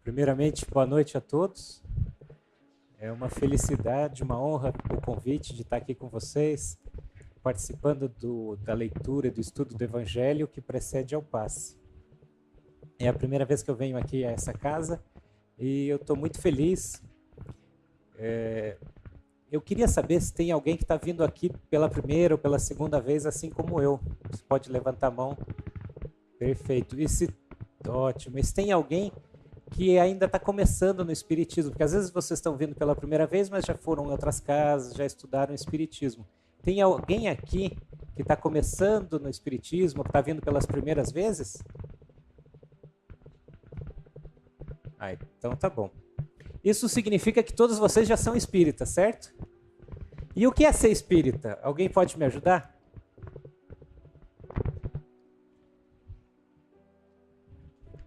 Primeiramente, boa noite a todos. É uma felicidade, uma honra o convite de estar aqui com vocês, participando da leitura e do estudo do Evangelho que precede ao passe. É a primeira vez que eu venho aqui a essa casa e eu estou muito feliz. Eu queria saber se tem alguém que está vindo aqui pela primeira ou pela segunda vez, assim como eu. Você pode levantar a mão. Perfeito. Ótimo. E se tem alguém que ainda está começando no Espiritismo, porque às vezes vocês estão vindo pela primeira vez, mas já foram em outras casas, já estudaram o Espiritismo. Tem alguém aqui que está começando no Espiritismo, que está vindo pelas primeiras vezes? Então tá bom. Isso significa que todos vocês já são espíritas, certo? E o que é ser espírita? Alguém pode me ajudar?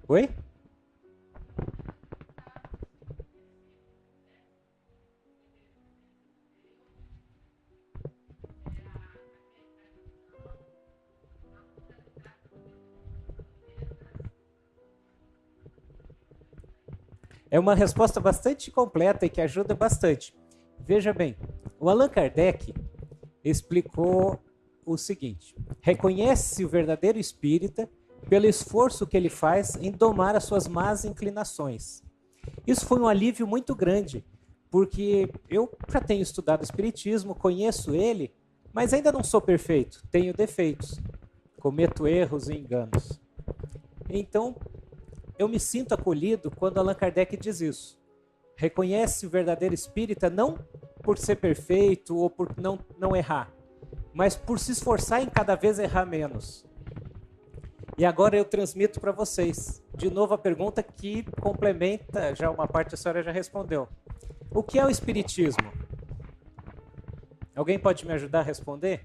Oi? É uma resposta bastante completa e que ajuda bastante. Veja bem, o Allan Kardec explicou o seguinte: reconhece-se o verdadeiro espírita pelo esforço que ele faz em domar as suas más inclinações. Isso foi um alívio muito grande, porque eu já tenho estudado espiritismo, conheço ele, mas ainda não sou perfeito, tenho defeitos, cometo erros e enganos. Então, eu me sinto acolhido quando Allan Kardec diz isso. Reconhece o verdadeiro espírita não por ser perfeito ou por não errar, mas por se esforçar em cada vez errar menos. E agora eu transmito para vocês, de novo, a pergunta que complementa, já uma parte a senhora já respondeu. O que é o Espiritismo? Alguém pode me ajudar a responder?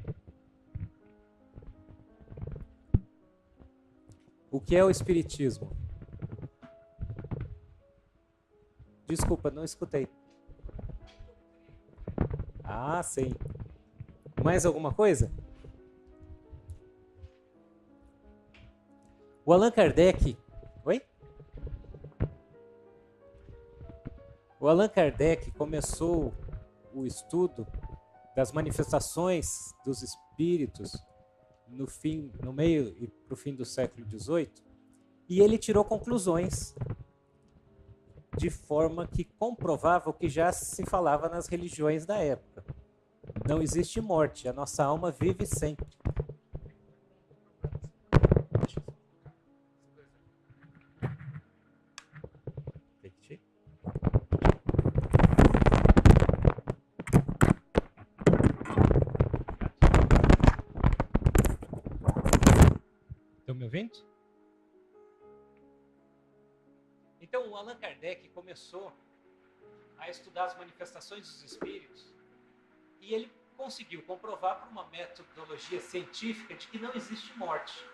O que é o Espiritismo? Desculpa, não escutei. Ah, sim. Mais alguma coisa? O Allan Kardec... Oi? O Allan Kardec começou o estudo das manifestações dos espíritos no meio e para o fim do século XVIII, e ele tirou conclusões de forma que comprovava o que já se falava nas religiões da época. Não existe morte, a nossa alma vive sempre. Estão me ouvindo? Então, o Allan Kardec começou a estudar as manifestações dos espíritos e ele conseguiu comprovar por uma metodologia científica de que não existe morte.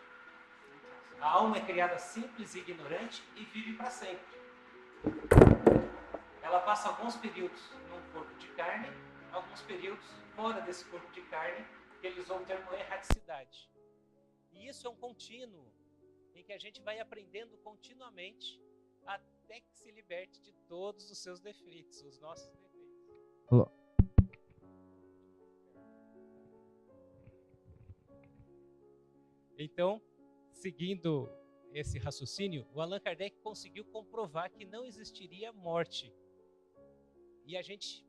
A alma é criada simples e ignorante e vive para sempre. Ela passa alguns períodos num corpo de carne, alguns períodos fora desse corpo de carne, que ele usou o termo erraticidade. E isso é um contínuo, em que a gente vai aprendendo continuamente até que se liberte de todos os seus defeitos, os nossos defeitos. Olá. Então, seguindo esse raciocínio, o Allan Kardec conseguiu comprovar que não existiria morte. E a gente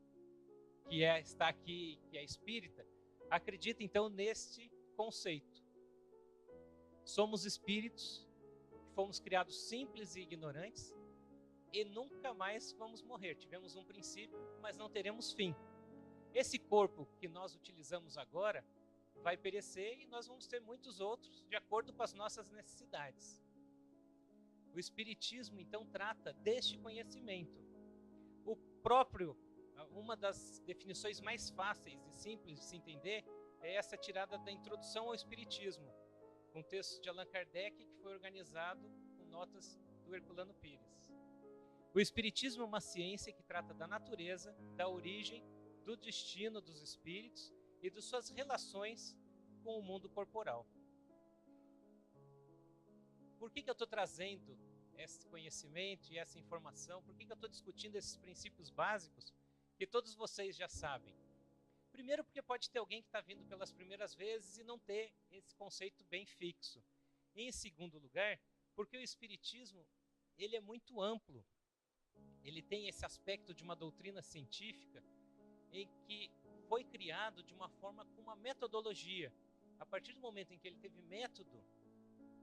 que está aqui, que é espírita, acredita então neste conceito. Somos espíritos, fomos criados simples e ignorantes e nunca mais vamos morrer. Tivemos um princípio, mas não teremos fim. Esse corpo que nós utilizamos agora vai perecer e nós vamos ter muitos outros de acordo com as nossas necessidades. O Espiritismo então trata deste conhecimento. Uma das definições mais fáceis e simples de se entender é essa tirada da introdução ao Espiritismo, com texto de Allan Kardec, que foi organizado com notas do Herculano Pires. O Espiritismo é uma ciência que trata da natureza, da origem, do destino dos espíritos e de suas relações com o mundo corporal. Por que eu estou trazendo esse conhecimento e essa informação? Por que eu estou discutindo esses princípios básicos que todos vocês já sabem? Primeiro, porque pode ter alguém que está vindo pelas primeiras vezes e não ter esse conceito bem fixo. E, em segundo lugar, porque o Espiritismo ele é muito amplo. Ele tem esse aspecto de uma doutrina científica em que foi criado de uma forma com uma metodologia. A partir do momento em que ele teve método,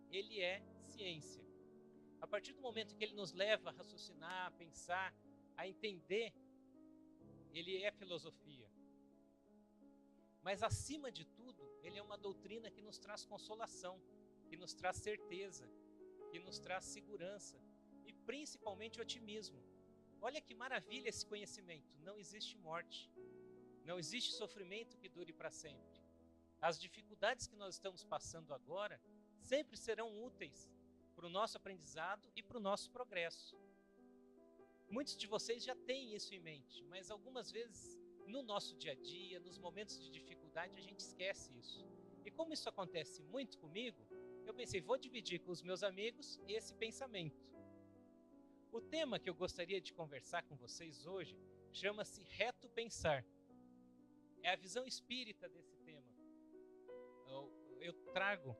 ele é ciência. A partir do momento em que ele nos leva a raciocinar, a pensar, a entender, ele é filosofia. Mas, acima de tudo, ele é uma doutrina que nos traz consolação, que nos traz certeza, que nos traz segurança e, principalmente, otimismo. Olha que maravilha esse conhecimento. Não existe morte. Não existe sofrimento que dure para sempre. As dificuldades que nós estamos passando agora sempre serão úteis para o nosso aprendizado e para o nosso progresso. Muitos de vocês já têm isso em mente, mas algumas vezes no nosso dia a dia, nos momentos de dificuldade, a gente esquece isso. E como isso acontece muito comigo, eu pensei, vou dividir com os meus amigos esse pensamento. O tema que eu gostaria de conversar com vocês hoje chama-se reto pensar. É a visão espírita desse tema. Eu trago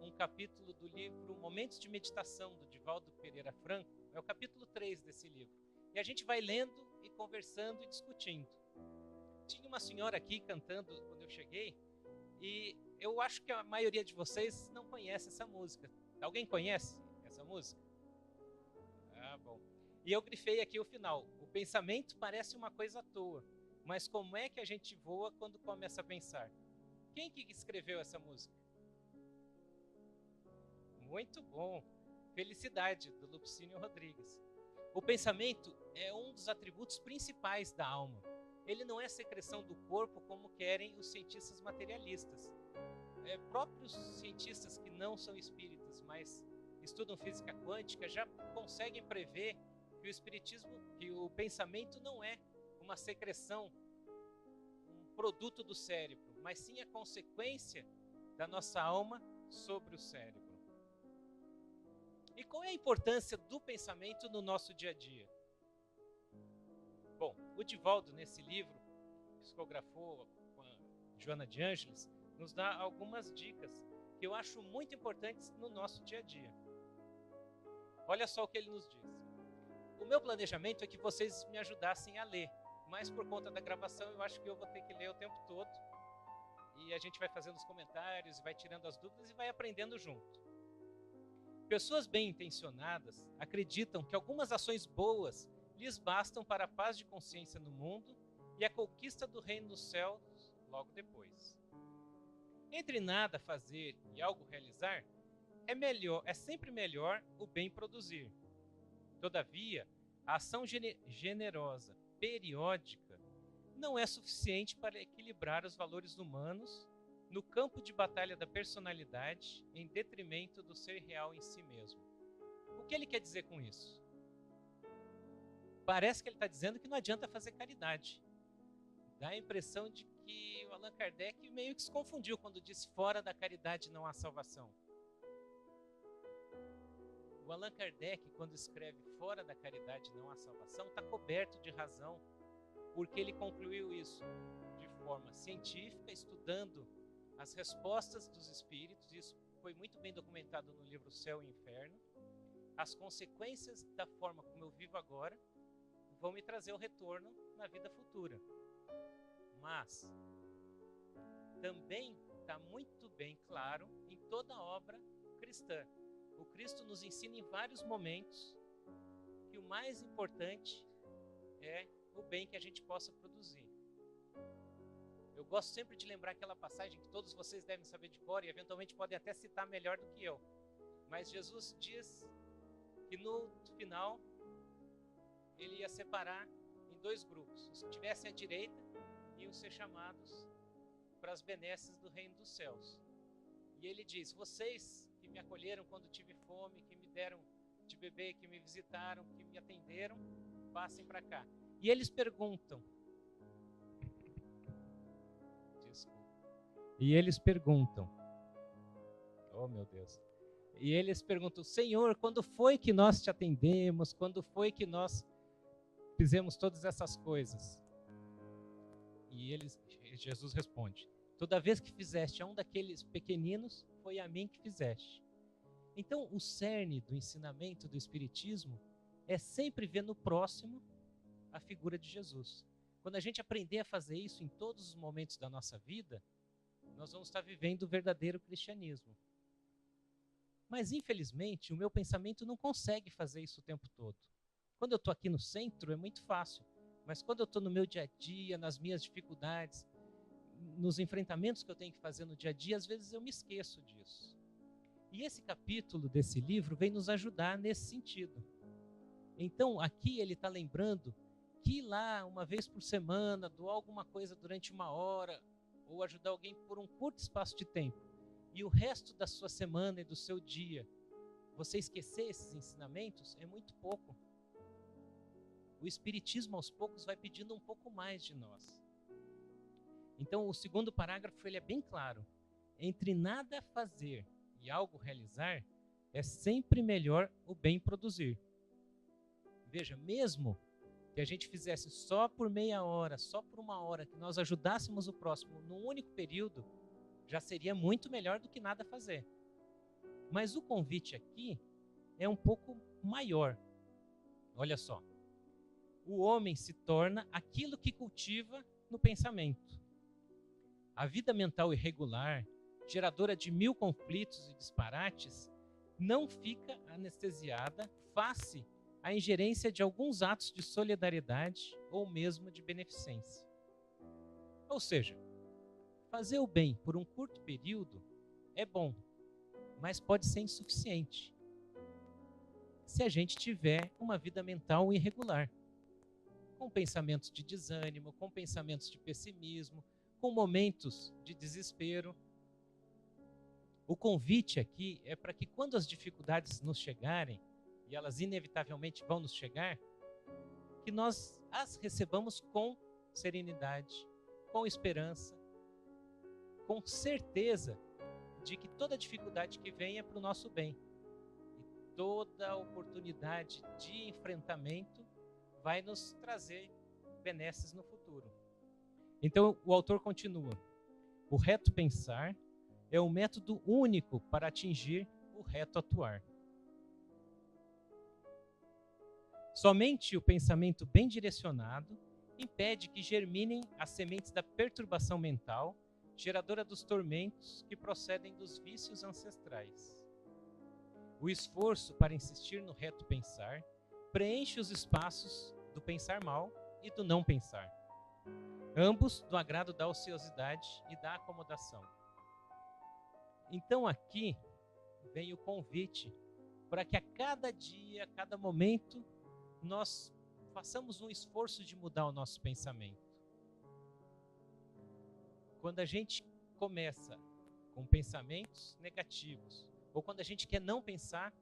um capítulo do livro Momentos de Meditação, do Divaldo Pereira Franco. É o capítulo 3 desse livro. E a gente vai lendo e conversando e discutindo. Tinha uma senhora aqui cantando quando eu cheguei, e eu acho que a maioria de vocês não conhece essa música. Alguém conhece essa música? Ah, bom. E eu grifei aqui o final. O pensamento parece uma coisa à toa, mas como é que a gente voa quando começa a pensar? Quem que escreveu essa música? Muito bom. Felicidade, do Lupicínio Rodrigues. O pensamento é um dos atributos principais da alma. Ele não é secreção do corpo como querem os cientistas materialistas. Próprios cientistas que não são espíritas, mas estudam física quântica, já conseguem prever que o espiritismo, que o pensamento não é uma secreção, um produto do cérebro, mas sim a consequência da nossa alma sobre o cérebro. E qual é a importância do pensamento no nosso dia a dia? Bom, o Divaldo, nesse livro, psicografou com a Joana de Ângeles, nos dá algumas dicas que eu acho muito importantes no nosso dia a dia. Olha só o que ele nos diz. O meu planejamento é que vocês me ajudassem a ler, mas por conta da gravação eu acho que eu vou ter que ler o tempo todo, e a gente vai fazendo os comentários, vai tirando as dúvidas e vai aprendendo junto. Pessoas bem intencionadas acreditam que algumas ações boas lhes bastam para a paz de consciência no mundo e a conquista do reino dos céus logo depois. Entre nada fazer e algo realizar, é sempre melhor o bem produzir. Todavia, a ação generosa, periódica, não é suficiente para equilibrar os valores humanos no campo de batalha da personalidade em detrimento do ser real em si mesmo. O que ele quer dizer com isso? Parece que ele está dizendo que não adianta fazer caridade. Dá a impressão de que o Allan Kardec meio que se confundiu quando disse fora da caridade não há salvação. O Allan Kardec, quando escreve fora da caridade não há salvação, está coberto de razão, porque ele concluiu isso de forma científica, estudando as respostas dos espíritos. Isso foi muito bem documentado no livro Céu e Inferno. As consequências da forma como eu vivo agora vão me trazer o retorno na vida futura. Mas também está muito bem claro em toda a obra cristã. O Cristo nos ensina em vários momentos que o mais importante é o bem que a gente possa produzir. Eu gosto sempre de lembrar aquela passagem que todos vocês devem saber de cor e eventualmente podem até citar melhor do que eu. Mas Jesus diz que no final ele ia separar em dois grupos. Os que estivessem à direita iam ser chamados para as benesses do reino dos céus. E ele diz, vocês que me acolheram quando tive fome, que me deram de beber, que me visitaram, que me atenderam, passem para cá. E eles perguntam, oh meu Deus, E eles perguntam: Senhor, quando foi que nós te atendemos? Quando foi que nós fizemos todas essas coisas? E Jesus responde: toda vez que fizeste a um daqueles pequeninos, foi a mim que fizeste. Então, o cerne do ensinamento do Espiritismo é sempre ver no próximo a figura de Jesus. Quando a gente aprender a fazer isso em todos os momentos da nossa vida, nós vamos estar vivendo o verdadeiro cristianismo. Mas, infelizmente, o meu pensamento não consegue fazer isso o tempo todo. Quando eu estou aqui no centro, é muito fácil. Mas quando eu estou no meu dia a dia, nas minhas dificuldades, nos enfrentamentos que eu tenho que fazer no dia a dia, às vezes eu me esqueço disso. E esse capítulo desse livro vem nos ajudar nesse sentido. Então, aqui ele está lembrando que ir lá uma vez por semana, doar alguma coisa durante 1 hora, ou ajudar alguém por um curto espaço de tempo, e o resto da sua semana e do seu dia, você esquecer esses ensinamentos, é muito pouco. O Espiritismo, aos poucos, vai pedindo um pouco mais de nós. Então, o segundo parágrafo ele é bem claro. Entre nada fazer e algo realizar, é sempre melhor o bem produzir. Veja, mesmo que a gente fizesse só por meia hora, só por 1 hora, que nós ajudássemos o próximo num único período, já seria muito melhor do que nada fazer. Mas o convite aqui é um pouco maior. Olha só. O homem se torna aquilo que cultiva no pensamento. A vida mental irregular, geradora de 1000 conflitos e disparates, não fica anestesiada face à ingerência de alguns atos de solidariedade ou mesmo de beneficência. Ou seja, fazer o bem por um curto período é bom, mas pode ser insuficiente se a gente tiver uma vida mental irregular, com pensamentos de desânimo, com pensamentos de pessimismo, com momentos de desespero. O convite aqui é para que quando as dificuldades nos chegarem, e elas inevitavelmente vão nos chegar, que nós as recebamos com serenidade, com esperança, com certeza de que toda dificuldade que vem é para o nosso bem. E toda oportunidade de enfrentamento vai nos trazer benesses no futuro. Então, o autor continua: o reto pensar é o método único para atingir o reto atuar. Somente o pensamento bem direcionado impede que germinem as sementes da perturbação mental, geradora dos tormentos que procedem dos vícios ancestrais. O esforço para insistir no reto pensar preenche os espaços do pensar mal e do não pensar, ambos do agrado da ociosidade e da acomodação. Então aqui vem o convite para que a cada dia, a cada momento, nós façamos um esforço de mudar o nosso pensamento. Quando a gente começa com pensamentos negativos, ou quando a gente quer não pensar,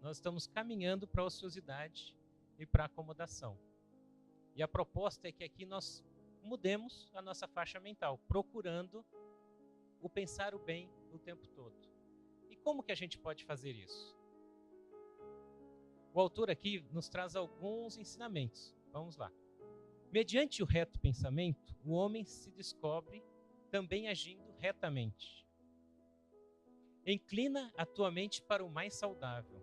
nós estamos caminhando para a ociosidade e para a acomodação. E a proposta é que aqui nós mudemos a nossa faixa mental, procurando o pensar o bem o tempo todo. E como que a gente pode fazer isso? O autor aqui nos traz alguns ensinamentos. Vamos lá. Mediante o reto pensamento, o homem se descobre também agindo retamente. Inclina a tua mente para o mais saudável.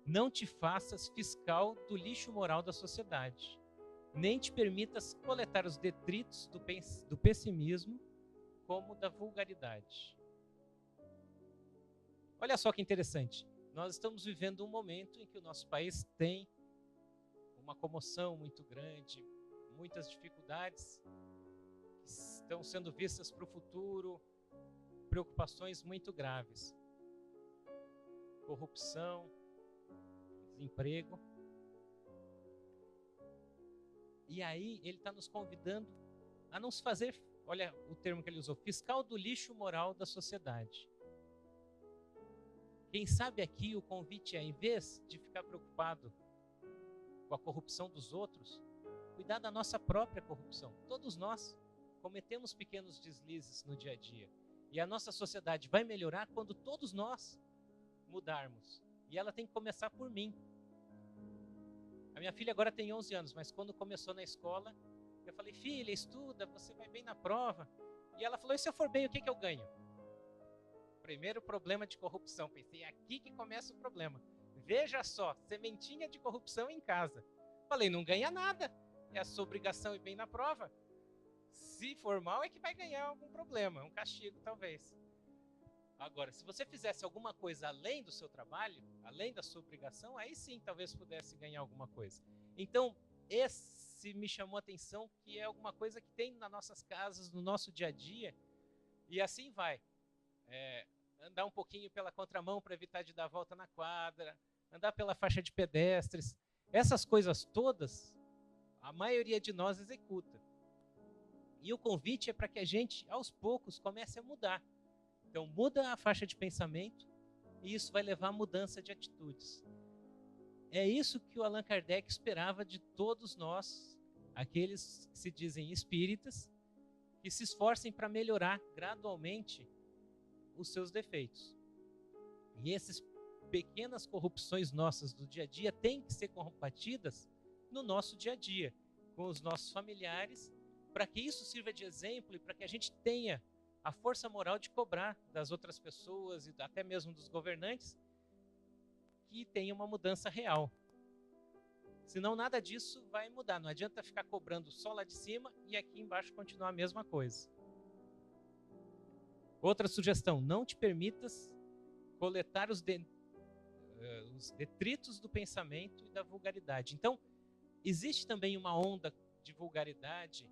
Não te faças fiscal do lixo moral da sociedade, nem te permitas coletar os detritos do pessimismo como da vulgaridade. Olha só que interessante. Nós estamos vivendo um momento em que o nosso país tem uma comoção muito grande, muitas dificuldades que estão sendo vistas para o futuro, preocupações muito graves. Corrupção, desemprego. E aí ele está nos convidando a não se fazer, olha o termo que ele usou, fiscal do lixo moral da sociedade. Quem sabe aqui o convite é, em vez de ficar preocupado com a corrupção dos outros, cuidar da nossa própria corrupção. Todos nós cometemos pequenos deslizes no dia a dia. E a nossa sociedade vai melhorar quando todos nós mudarmos. E ela tem que começar por mim. A minha filha agora tem 11 anos, mas quando começou na escola, eu falei, filha, estuda, você vai bem na prova. E ela falou, e se eu for bem, o que eu ganho? Primeiro problema de corrupção. Pensei, é aqui que começa o problema. Veja só, sementinha de corrupção em casa. Falei, não ganha nada. É a sua obrigação ir bem na prova. Se for mal, é que vai ganhar algum problema, um castigo talvez. Agora, se você fizesse alguma coisa além do seu trabalho, além da sua obrigação, aí sim talvez pudesse ganhar alguma coisa. Então, esse me chamou a atenção, que é alguma coisa que tem nas nossas casas, no nosso dia a dia, e assim vai. Andar um pouquinho pela contramão para evitar de dar volta na quadra, andar pela faixa de pedestres, essas coisas todas, a maioria de nós executa. E o convite é para que a gente, aos poucos, comece a mudar. Então, muda a faixa de pensamento e isso vai levar a mudança de atitudes. É isso que o Allan Kardec esperava de todos nós, aqueles que se dizem espíritas, que se esforcem para melhorar gradualmente os seus defeitos. E essas pequenas corrupções nossas do dia a dia têm que ser combatidas no nosso dia a dia, com os nossos familiares, para que isso sirva de exemplo e para que a gente tenha a força moral de cobrar das outras pessoas e até mesmo dos governantes que tenha uma mudança real. Senão nada disso vai mudar. Não adianta ficar cobrando só lá de cima e aqui embaixo continuar a mesma coisa. Outra sugestão, não te permitas coletar os detritos do pensamento e da vulgaridade. Então, existe também uma onda de vulgaridade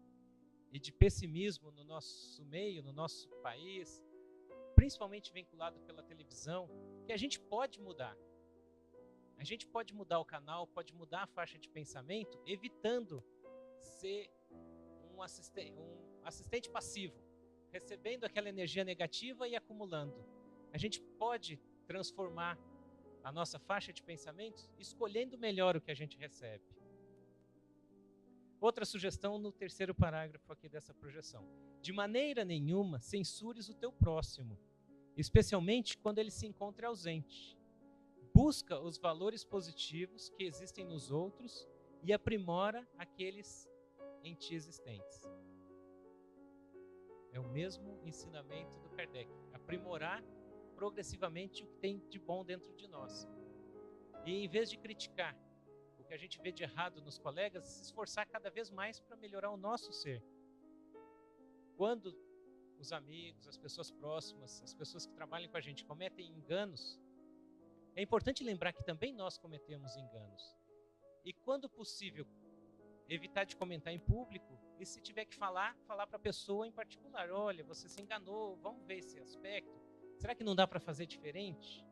e de pessimismo no nosso meio, no nosso país, principalmente vinculado pela televisão, que a gente pode mudar. A gente pode mudar o canal, pode mudar a faixa de pensamento, evitando ser um assistente passivo, recebendo aquela energia negativa e acumulando. A gente pode transformar a nossa faixa de pensamentos escolhendo melhor o que a gente recebe. Outra sugestão no terceiro parágrafo aqui dessa projeção. De maneira nenhuma censures o teu próximo, especialmente quando ele se encontre ausente. Busca os valores positivos que existem nos outros e aprimora aqueles em ti existentes. É o mesmo ensinamento do Kardec. Aprimorar progressivamente o que tem de bom dentro de nós. E em vez de criticar o que a gente vê de errado nos colegas, se esforçar cada vez mais para melhorar o nosso ser. Quando os amigos, as pessoas próximas, as pessoas que trabalham com a gente cometem enganos, é importante lembrar que também nós cometemos enganos. E quando possível, evitar de comentar em público, e se tiver que falar para a pessoa em particular. Olha, você se enganou, vamos ver esse aspecto. Será que não dá para fazer diferente?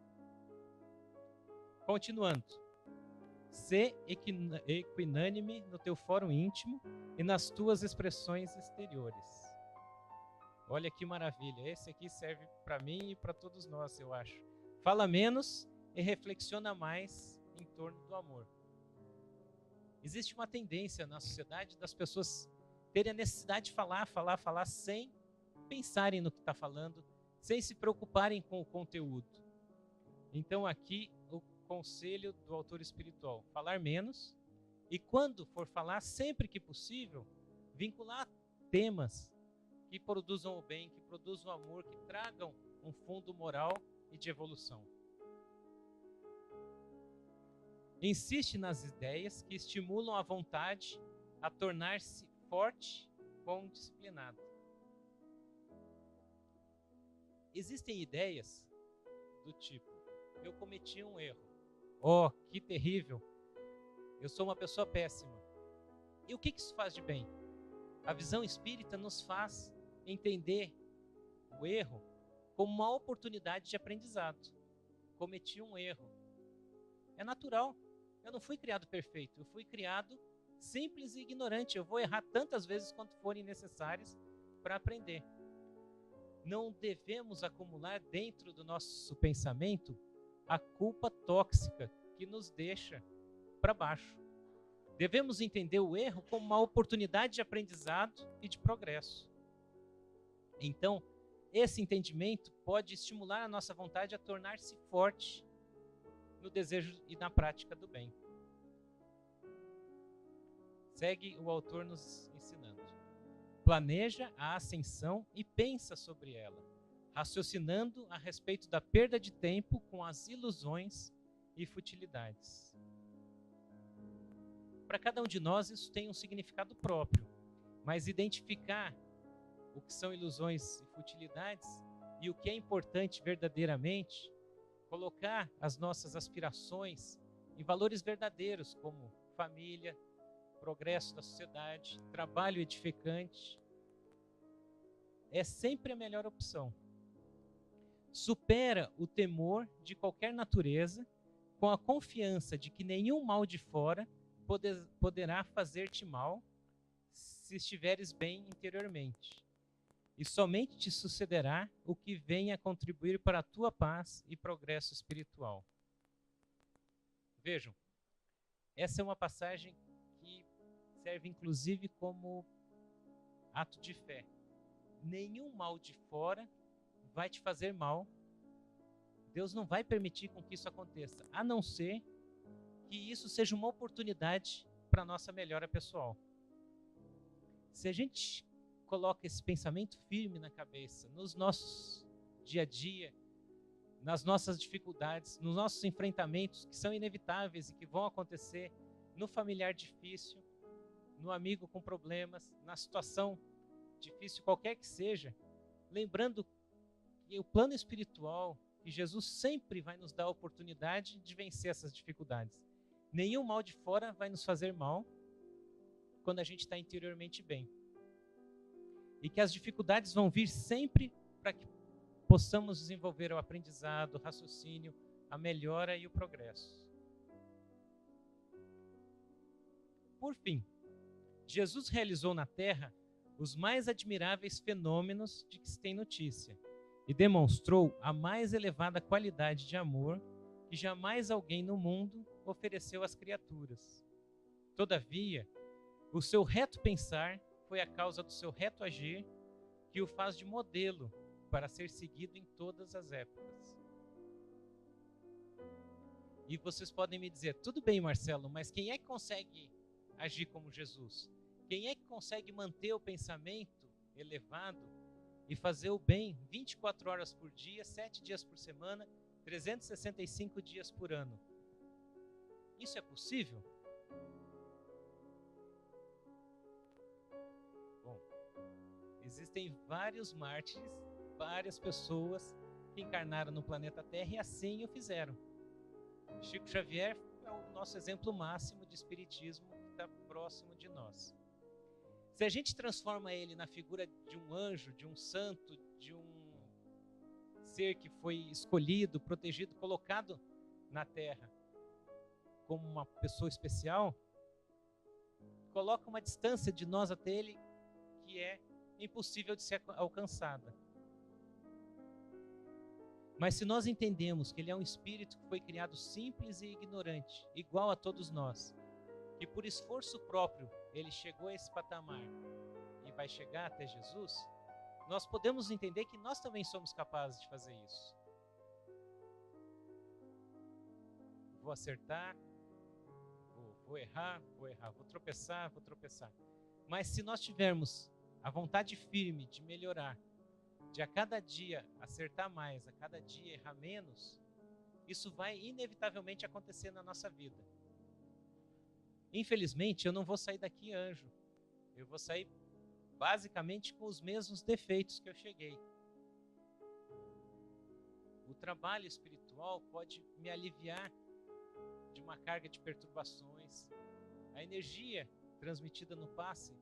Continuando. Sê equinânime no teu fórum íntimo e nas tuas expressões exteriores. Olha que maravilha. Esse aqui serve para mim e para todos nós, eu acho. Fala menos e reflexiona mais em torno do amor. Existe uma tendência na sociedade das pessoas terem a necessidade de falar sem pensarem no que está falando, sem se preocuparem com o conteúdo. Então aqui o conselho do autor espiritual, falar menos e quando for falar, sempre que possível, vincular temas que produzam o bem, que produzam o amor, que tragam um fundo moral e de evolução. Insiste nas ideias que estimulam a vontade a tornar-se forte com disciplinado. Existem ideias do tipo, eu cometi um erro. Oh, que terrível. Eu sou uma pessoa péssima. E o que isso faz de bem? A visão espírita nos faz entender o erro como uma oportunidade de aprendizado. Cometi um erro. É natural. Eu não fui criado perfeito. Eu fui criado simples e ignorante. Eu vou errar tantas vezes quanto forem necessárias para aprender. Não devemos acumular dentro do nosso pensamento a culpa tóxica que nos deixa para baixo. Devemos entender o erro como uma oportunidade de aprendizado e de progresso. Então, esse entendimento pode estimular a nossa vontade a tornar-se forte no desejo e na prática do bem. Segue o autor nos ensinando. Planeja a ascensão e pensa sobre ela, raciocinando a respeito da perda de tempo com as ilusões e futilidades. Para cada um de nós isso tem um significado próprio, mas identificar o que são ilusões e futilidades e o que é importante verdadeiramente, colocar as nossas aspirações em valores verdadeiros como família, progresso da sociedade, trabalho edificante, é sempre a melhor opção. Supera o temor de qualquer natureza com a confiança de que nenhum mal de fora poderá fazer-te mal se estiveres bem interiormente. E somente te sucederá o que venha a contribuir para a tua paz e progresso espiritual. Vejam, essa é uma passagem que serve inclusive como ato de fé. Nenhum mal de fora vai te fazer mal. Deus não vai permitir com que isso aconteça, a não ser que isso seja uma oportunidade para a nossa melhora pessoal. Se a gente coloca esse pensamento firme na cabeça, nos nossos dia a dia, nas nossas dificuldades, nos nossos enfrentamentos que são inevitáveis e que vão acontecer no familiar difícil, no amigo com problemas, na situação difícil, qualquer que seja, lembrando que o plano espiritual, que Jesus sempre vai nos dar a oportunidade de vencer essas dificuldades. Nenhum mal de fora vai nos fazer mal quando a gente está interiormente bem. E que as dificuldades vão vir sempre para que possamos desenvolver o aprendizado, o raciocínio, a melhora e o progresso. Por fim, Jesus realizou na Terra os mais admiráveis fenômenos de que se tem notícia e demonstrou a mais elevada qualidade de amor que jamais alguém no mundo ofereceu às criaturas. Todavia, o seu reto pensar foi a causa do seu reto agir, que o faz de modelo para ser seguido em todas as épocas. E vocês podem me dizer, tudo bem, Marcelo, mas quem é que consegue agir como Jesus? Quem é que consegue manter o pensamento elevado e fazer o bem 24 horas por dia, 7 dias por semana, 365 dias por ano? Isso é possível? Bom, existem vários mártires, várias pessoas que encarnaram no planeta Terra e assim o fizeram. Chico Xavier é o nosso exemplo máximo de espiritismo que está próximo de nós. Se a gente transforma ele na figura de um anjo, de um santo, de um ser que foi escolhido, protegido, colocado na Terra como uma pessoa especial, coloca uma distância de nós até ele que é impossível de ser alcançada. Mas se nós entendemos que ele é um espírito que foi criado simples e ignorante, igual a todos nós, que por esforço próprio ele chegou a esse patamar e vai chegar até Jesus, nós podemos entender que nós também somos capazes de fazer isso. Vou acertar, vou errar, vou tropeçar. Mas se nós tivermos a vontade firme de melhorar, de a cada dia acertar mais, a cada dia errar menos, isso vai inevitavelmente acontecer na nossa vida. Infelizmente, eu não vou sair daqui anjo. Eu vou sair basicamente com os mesmos defeitos que eu cheguei. O trabalho espiritual pode me aliviar de uma carga de perturbações. A energia transmitida no passe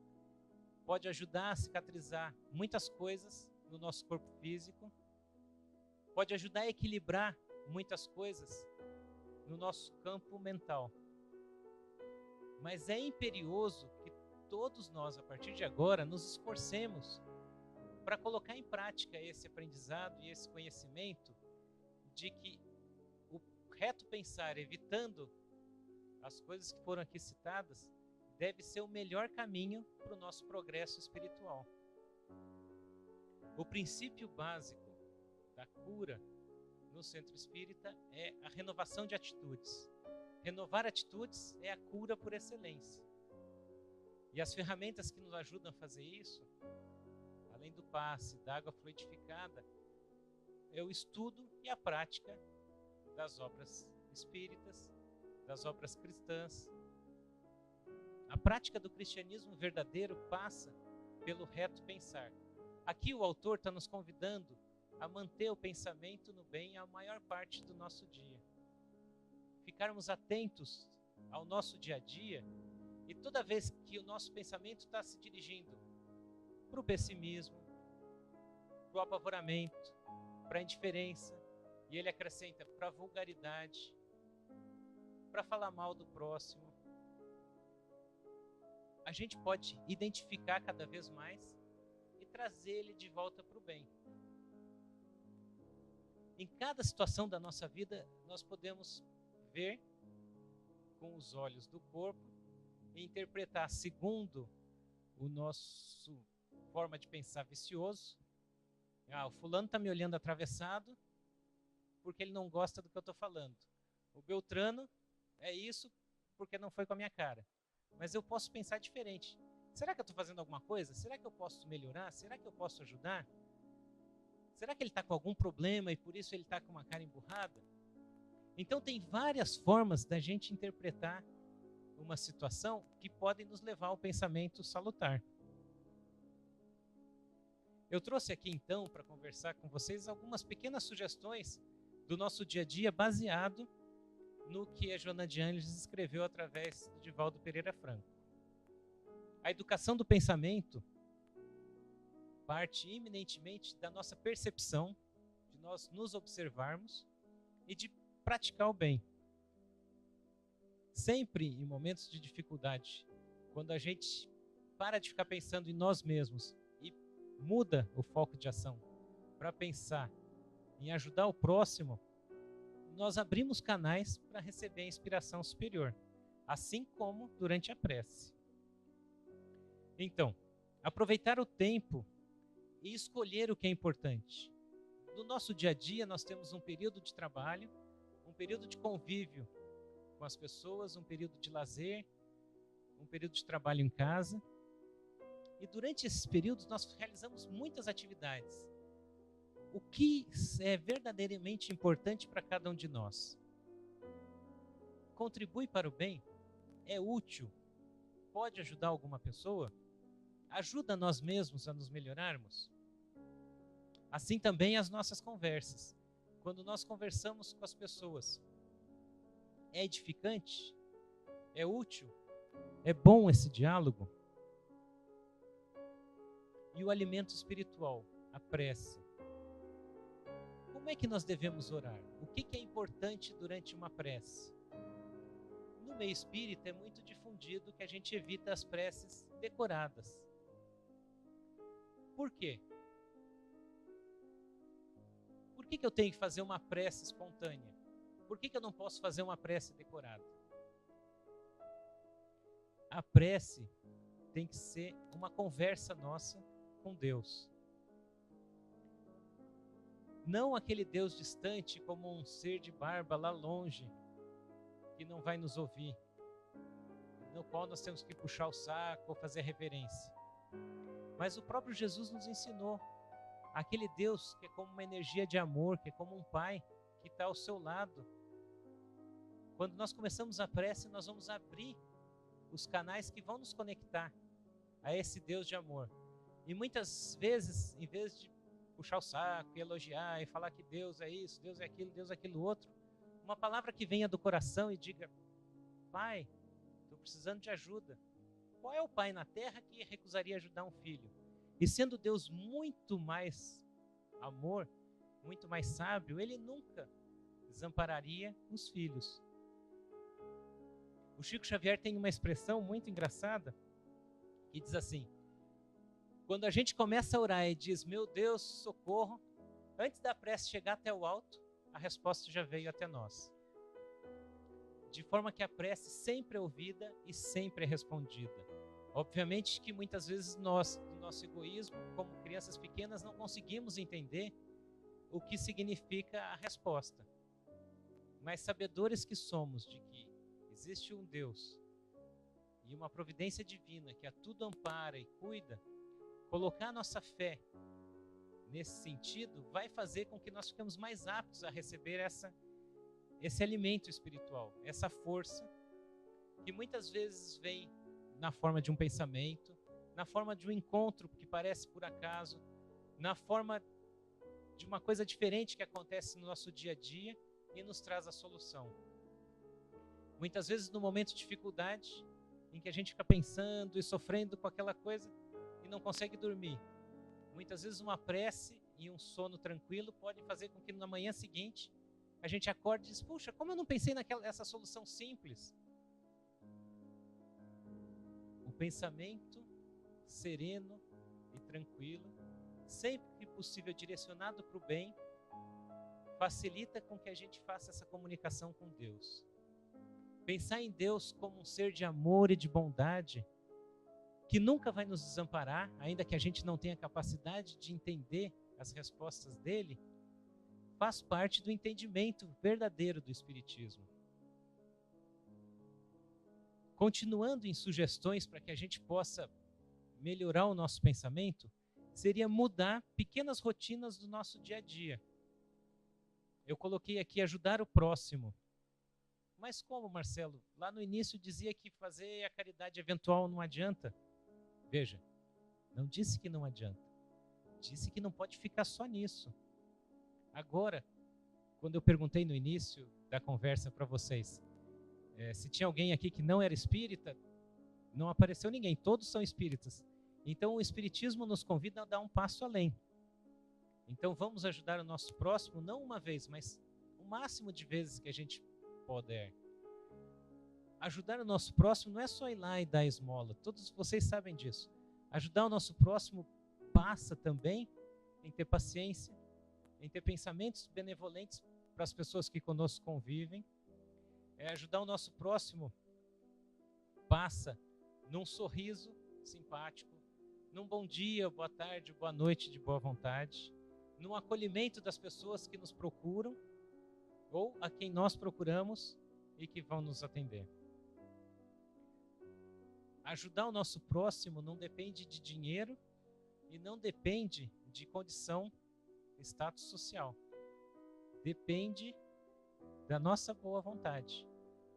pode ajudar a cicatrizar muitas coisas no nosso corpo físico, pode ajudar a equilibrar muitas coisas no nosso campo mental. Mas é imperioso que todos nós, a partir de agora, nos esforcemos para colocar em prática esse aprendizado e esse conhecimento de que o reto pensar, evitando as coisas que foram aqui citadas, deve ser o melhor caminho para o nosso progresso espiritual. O princípio básico da cura no centro espírita é a renovação de atitudes. Renovar atitudes é a cura por excelência. E as ferramentas que nos ajudam a fazer isso, além do passe, da água fluidificada, é o estudo e a prática das obras espíritas, das obras cristãs. A prática do cristianismo verdadeiro passa pelo reto pensar. Aqui o autor está nos convidando a manter o pensamento no bem a maior parte do nosso dia. Ficarmos atentos ao nosso dia a dia e toda vez que o nosso pensamento está se dirigindo para o pessimismo, para o apavoramento, para a indiferença, e ele acrescenta para a vulgaridade, para falar mal do próximo, a gente pode identificar cada vez mais e trazer ele de volta para o bem. Em cada situação da nossa vida, nós podemos ver com os olhos do corpo e interpretar segundo o nosso forma de pensar vicioso. O fulano está me olhando atravessado porque ele não gosta do que eu estou falando. O Beltrano é isso porque não foi com a minha cara. Mas eu posso pensar diferente. Será que eu estou fazendo alguma coisa? Será que eu posso melhorar? Será que eu posso ajudar? Será que ele está com algum problema e por isso ele está com uma cara emburrada? Então tem várias formas da gente interpretar uma situação que podem nos levar ao pensamento salutar. Eu trouxe aqui então para conversar com vocês algumas pequenas sugestões do nosso dia a dia baseado no que a Joana de Ângeles escreveu através de Divaldo Pereira Franco. A educação do pensamento parte eminentemente da nossa percepção, de nós nos observarmos e de praticar o bem. Sempre em momentos de dificuldade, quando a gente para de ficar pensando em nós mesmos e muda o foco de ação para pensar em ajudar o próximo, nós abrimos canais para receber a inspiração superior, assim como durante a prece. Então, aproveitar o tempo e escolher o que é importante. No nosso dia a dia, nós temos um período de trabalho, um período de convívio com as pessoas, um período de lazer, um período de trabalho em casa. E durante esses períodos, nós realizamos muitas atividades. O que é verdadeiramente importante para cada um de nós? Contribui para o bem? É útil? Pode ajudar alguma pessoa? Ajuda nós mesmos a nos melhorarmos? Assim também as nossas conversas. Quando nós conversamos com as pessoas, é edificante? É útil? É bom esse diálogo? E o alimento espiritual, a prece. Como é que nós devemos orar? O que é importante durante uma prece? No meio espírita é muito difundido que a gente evita as preces decoradas. Por quê? Por que eu tenho que fazer uma prece espontânea? Por que eu não posso fazer uma prece decorada? A prece tem que ser uma conversa nossa com Deus. Não aquele Deus distante como um ser de barba lá longe, que não vai nos ouvir, no qual nós temos que puxar o saco ou fazer reverência. Mas o próprio Jesus nos ensinou aquele Deus que é como uma energia de amor, que é como um pai que está ao seu lado. Quando nós começamos a prece, nós vamos abrir os canais que vão nos conectar a esse Deus de amor. E muitas vezes, em vez de puxar o saco e elogiar e falar que Deus é isso, Deus é aquilo outro, uma palavra que venha do coração e diga: Pai, estou precisando de ajuda. Qual é o pai na terra que recusaria ajudar um filho? E sendo Deus muito mais amor, muito mais sábio, ele nunca desampararia os filhos. O Chico Xavier tem uma expressão muito engraçada que diz assim: quando a gente começa a orar e diz, meu Deus, socorro, antes da prece chegar até o alto, a resposta já veio até nós. De forma que a prece sempre é ouvida e sempre é respondida. Obviamente que muitas vezes nós, do nosso egoísmo, como crianças pequenas, não conseguimos entender o que significa a resposta. Mas sabedores que somos de que existe um Deus e uma providência divina que a tudo ampara e cuida, colocar nossa fé nesse sentido vai fazer com que nós fiquemos mais aptos a receber esse alimento espiritual, essa força que muitas vezes vem na forma de um pensamento, na forma de um encontro que parece por acaso, na forma de uma coisa diferente que acontece no nosso dia a dia e nos traz a solução. Muitas vezes no momento de dificuldade, em que a gente fica pensando e sofrendo com aquela coisa e não consegue dormir. Muitas vezes uma prece e um sono tranquilo podem fazer com que na manhã seguinte a gente acorde e diz, puxa, como eu não pensei nessa solução simples? O pensamento sereno e tranquilo, sempre que possível direcionado para o bem, facilita com que a gente faça essa comunicação com Deus. Pensar em Deus como um ser de amor e de bondade, que nunca vai nos desamparar, ainda que a gente não tenha capacidade de entender as respostas dele, faz parte do entendimento verdadeiro do Espiritismo. Continuando em sugestões para que a gente possa melhorar o nosso pensamento, seria mudar pequenas rotinas do nosso dia a dia. Eu coloquei aqui ajudar o próximo. Mas como, Marcelo? Lá no início dizia que fazer a caridade eventual não adianta. Veja, não disse que não adianta. Disse que não pode ficar só nisso. Agora, quando eu perguntei no início da conversa para vocês, se tinha alguém aqui que não era espírita, não apareceu ninguém, todos são espíritas. Então o Espiritismo nos convida a dar um passo além. Então vamos ajudar o nosso próximo, não uma vez, mas o máximo de vezes que a gente puder. Ajudar o nosso próximo não é só ir lá e dar esmola, todos vocês sabem disso. Ajudar o nosso próximo passa também em ter paciência, em ter pensamentos benevolentes para as pessoas que conosco convivem. Ajudar o nosso próximo passa num sorriso simpático, num bom dia, boa tarde, boa noite de boa vontade, num acolhimento das pessoas que nos procuram ou a quem nós procuramos e que vão nos atender. Ajudar o nosso próximo não depende de dinheiro e não depende de condição, status social. Depende da nossa boa vontade.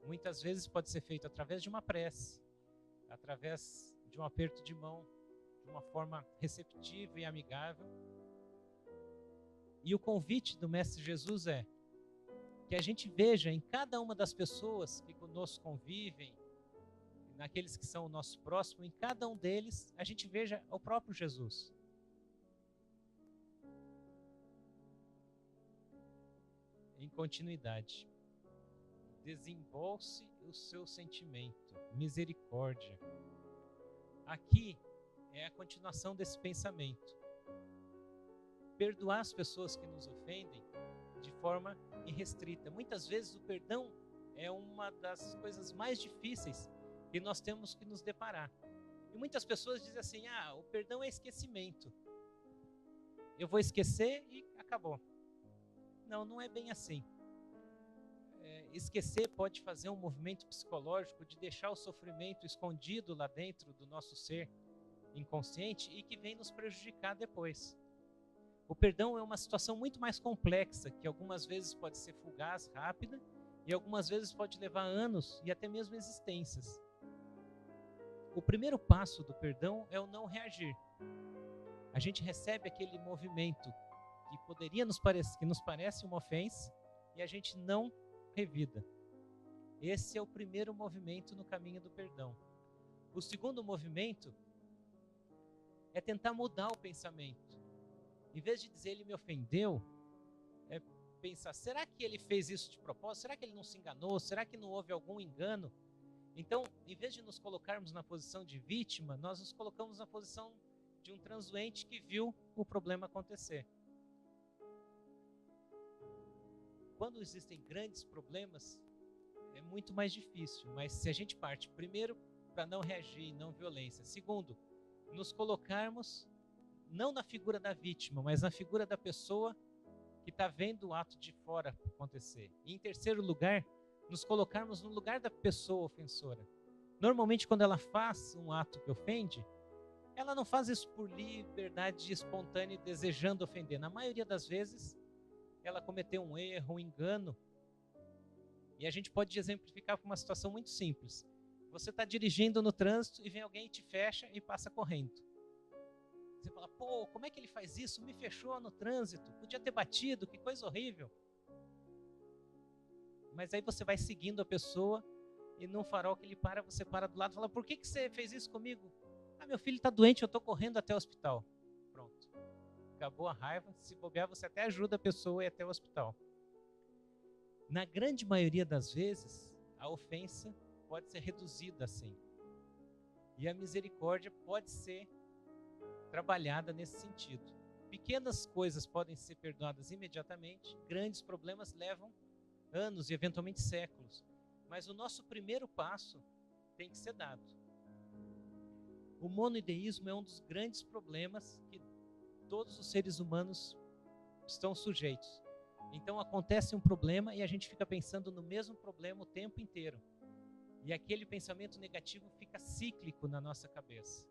Muitas vezes pode ser feito através de uma prece, através de um aperto de mão, de uma forma receptiva e amigável. E o convite do Mestre Jesus é que a gente veja em cada uma das pessoas que conosco convivem, naqueles que são o nosso próximo, em cada um deles a gente veja o próprio Jesus. Em continuidade, desembolse o seu sentimento, misericórdia. Aqui é a continuação desse pensamento. Perdoar as pessoas que nos ofendem de forma irrestrita. Muitas vezes o perdão é uma das coisas mais difíceis que nós temos que nos deparar. E muitas pessoas dizem assim, o perdão é esquecimento. Eu vou esquecer e acabou. Não, não é bem assim. Esquecer pode fazer um movimento psicológico de deixar o sofrimento escondido lá dentro do nosso ser inconsciente e que vem nos prejudicar depois. O perdão é uma situação muito mais complexa, que algumas vezes pode ser fugaz, rápida, e algumas vezes pode levar anos e até mesmo existências. O primeiro passo do perdão é o não reagir. A gente recebe aquele movimento que poderia que nos parece uma ofensa e a gente não revida. Esse é o primeiro movimento no caminho do perdão. O segundo movimento é tentar mudar o pensamento. Em vez de dizer ele me ofendeu, é pensar, será que ele fez isso de propósito? Será que ele não se enganou? Será que não houve algum engano? Então, em vez de nos colocarmos na posição de vítima, nós nos colocamos na posição de um transuente que viu o problema acontecer. Quando existem grandes problemas, é muito mais difícil, mas se a gente parte primeiro para não reagir, não violência. Segundo, nos colocarmos não na figura da vítima, mas na figura da pessoa que está vendo o ato de fora acontecer. E em terceiro lugar, nos colocarmos no lugar da pessoa ofensora. Normalmente, quando ela faz um ato que ofende, ela não faz isso por liberdade espontânea e desejando ofender. Na maioria das vezes, ela cometeu um erro, um engano. E a gente pode exemplificar com uma situação muito simples. Você está dirigindo no trânsito e vem alguém e te fecha e passa correndo. Você fala, pô, como é que ele faz isso? Me fechou no trânsito, podia ter batido, que coisa horrível. Mas aí você vai seguindo a pessoa e num farol que ele para, você para do lado e fala, por que você fez isso comigo? Ah, meu filho está doente, eu estou correndo até o hospital. Pronto. Acabou a raiva, se bobear você até ajuda a pessoa a ir até o hospital. Na grande maioria das vezes, a ofensa pode ser reduzida assim. E a misericórdia pode ser trabalhada nesse sentido. Pequenas coisas podem ser perdoadas imediatamente, grandes problemas levam anos e eventualmente séculos. Mas o nosso primeiro passo tem que ser dado. O monoideísmo é um dos grandes problemas que todos os seres humanos estão sujeitos. Então acontece um problema e a gente fica pensando no mesmo problema o tempo inteiro. E aquele pensamento negativo fica cíclico na nossa cabeça.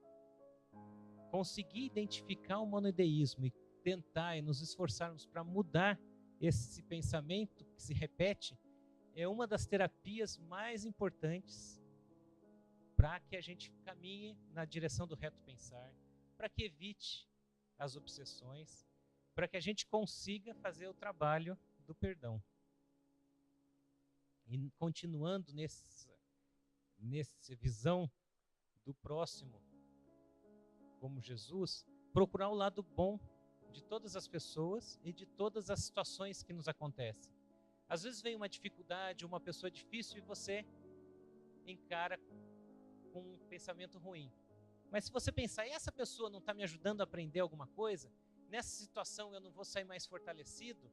Conseguir identificar o monoideísmo e tentar e nos esforçarmos para mudar esse pensamento que se repete é uma das terapias mais importantes para que a gente caminhe na direção do reto pensar, para que evite as obsessões, para que a gente consiga fazer o trabalho do perdão. E continuando nessa visão do próximo como Jesus, procurar o lado bom de todas as pessoas e de todas as situações que nos acontecem. Às vezes vem uma dificuldade, uma pessoa difícil e você encara com um pensamento ruim. Mas se você pensar, e essa pessoa não está me ajudando a aprender alguma coisa? Nessa situação eu não vou sair mais fortalecido?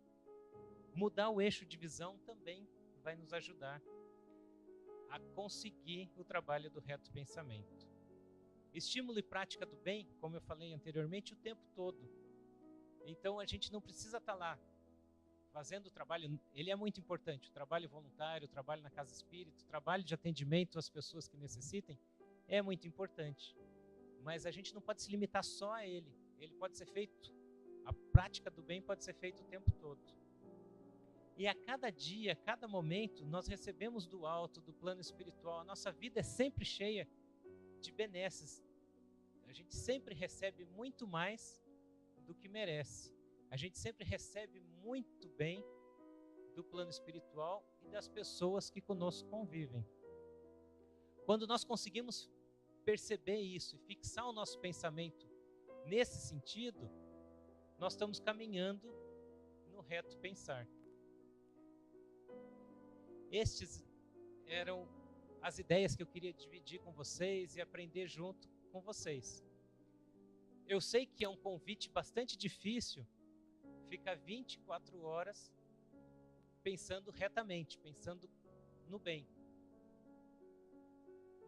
Mudar o eixo de visão também vai nos ajudar a conseguir o trabalho do reto pensamento. Estímulo e prática do bem, como eu falei anteriormente, o tempo todo. Então a gente não precisa estar lá fazendo o trabalho, ele é muito importante, o trabalho voluntário, o trabalho na casa espírita, o trabalho de atendimento às pessoas que necessitem, é muito importante. Mas a gente não pode se limitar só a ele. Ele pode ser feito, a prática do bem pode ser feita o tempo todo. E a cada dia, a cada momento, nós recebemos do alto, do plano espiritual. A nossa vida é sempre cheia de benesses. A gente sempre recebe muito mais do que merece. A gente sempre recebe muito bem do plano espiritual e das pessoas que conosco convivem. Quando nós conseguimos perceber isso e fixar o nosso pensamento nesse sentido, nós estamos caminhando no reto pensar. Estes eram as ideias que eu queria dividir com vocês e aprender junto com vocês. Eu sei que é um convite bastante difícil ficar 24 horas pensando retamente, pensando no bem.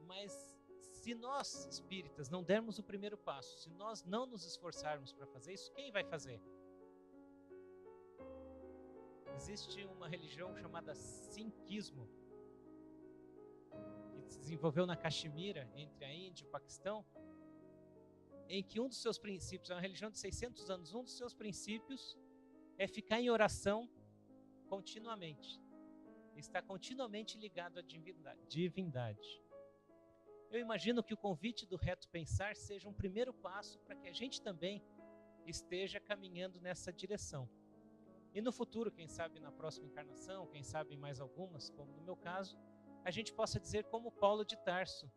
Mas se nós, espíritas, não dermos o primeiro passo, se nós não nos esforçarmos para fazer isso, quem vai fazer? Existe uma religião chamada Sikhismo, que se desenvolveu na Caxemira, entre a Índia e o Paquistão, em que um dos seus princípios, é uma religião de 600 anos, um dos seus princípios é ficar em oração continuamente. Está continuamente ligado à divindade. Eu imagino que o convite do reto pensar seja um primeiro passo para que a gente também esteja caminhando nessa direção. E no futuro, quem sabe na próxima encarnação, quem sabe em mais algumas, como no meu caso, a gente possa dizer como Paulo de Tarso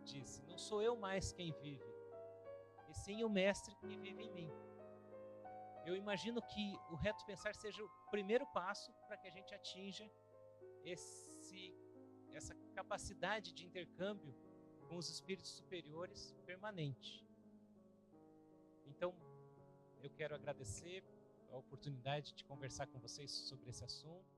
disse: não sou eu mais quem vive, e sim o Mestre que vive em mim. Eu imagino que o reto pensar seja o primeiro passo para que a gente atinja essa capacidade de intercâmbio com os espíritos superiores permanente. Então, eu quero agradecer a oportunidade de conversar com vocês sobre esse assunto.